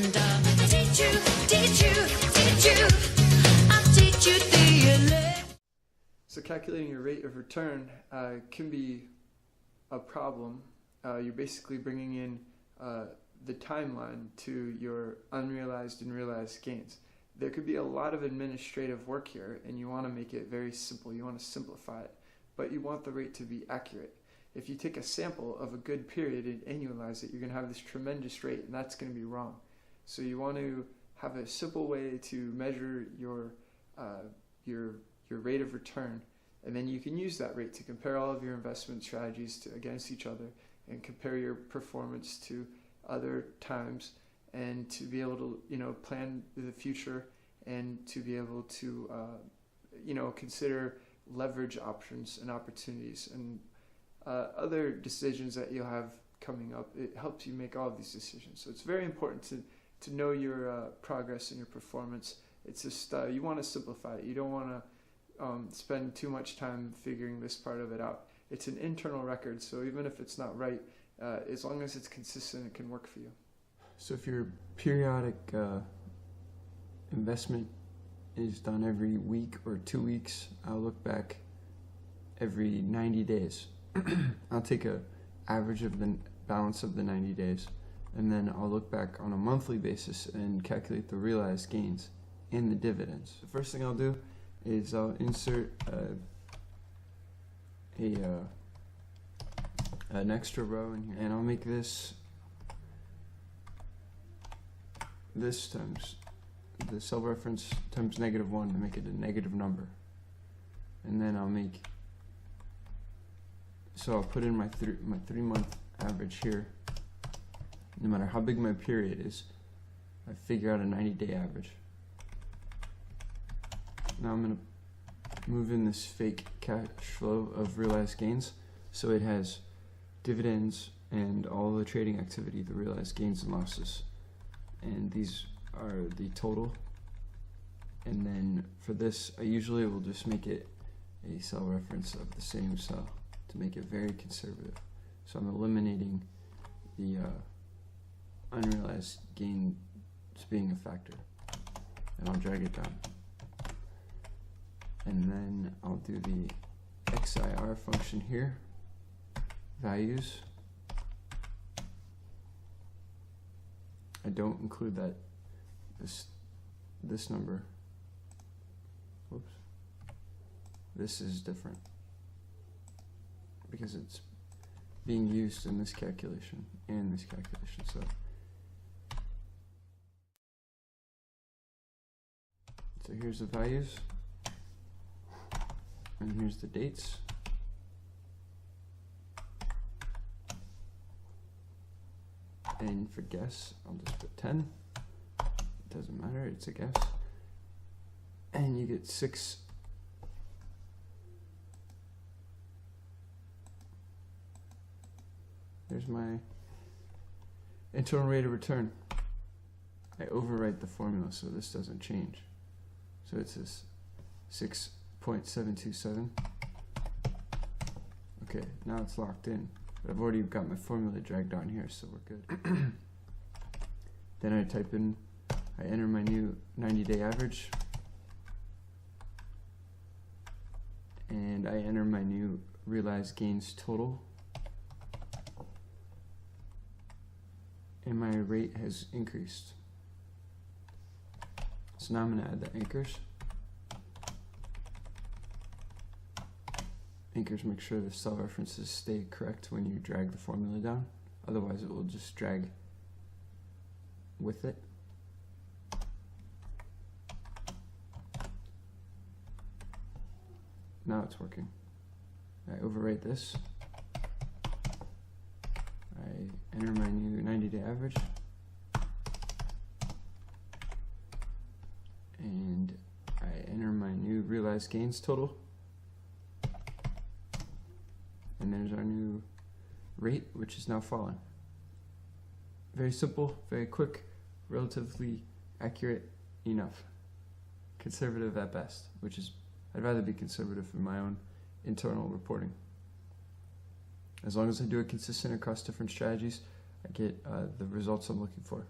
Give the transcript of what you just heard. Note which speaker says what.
Speaker 1: and I'll teach you, I'll teach you the
Speaker 2: So calculating your rate of return can be a problem. You're basically bringing in the timeline to your unrealized and realized gains. There could be a lot of administrative work here, and you want to make it very simple. You want to simplify it, but you want the rate to be accurate. If you take a sample of a good period and annualize it, you're going to have this tremendous rate, and that's going to be wrong. So you want to have a simple way to measure your rate of return, and then you can use that rate to compare all of your investment strategies against each other and compare your performance to other times, and to be able to plan the future, and to be able to consider leverage options and opportunities and other decisions that you'll have coming up. It helps you make all of these decisions. So it's very important to know your progress and your performance. It's just you want to simplify it. You don't want to spend too much time figuring this part of it out. It's an internal record, so even if it's not right, as long as it's consistent, it can work for you. So if your periodic investment is done every week or 2 weeks, I'll look back every 90 days. I'll take an average of the balance of the 90 days, and then I'll look back on a monthly basis and calculate the realized gains and the dividends. The first thing I'll do is I'll insert an extra row in here, and I'll make this times the cell reference times -1 to make it a negative number, and then I'll put in my 3-month average here. No matter how big my period is, I figure out a 90-day average. Now I'm going to move in this fake cash flow of realized gains, so it has dividends and all the trading activity, the realized gains and losses, and these are the total. And then for this, I usually will just make it a cell reference of the same cell to make it very conservative. So I'm eliminating the unrealized gain being a factor, and I'll drag it down. And then I'll do the XIR function here, values. I don't include this number. Whoops. This is different because it's being used in this calculation and this calculation. So here's the values, and here's the dates. And for guess, I'll just put 10. It doesn't matter, it's a guess. And you get 6. There's my internal rate of return. I overwrite the formula so this doesn't change. So it says 6.727. Okay, now it's locked in. But I've already got my formula dragged on here, so we're good. Then I enter my new 90-day average, and I enter my new realized gains total, and my rate has increased. So now I'm going to add the anchors. Anchors make sure the cell references stay correct when you drag the formula down, otherwise it will just drag with it. Now it's working. I overwrite this. I enter my new 90-day average, and I enter my new realized gains total. And there's our new rate, which is now falling. Very simple, very quick, relatively accurate enough. Conservative at best, which is, I'd rather be conservative in my own internal reporting. As long as I do it consistent across different strategies, I get the results I'm looking for.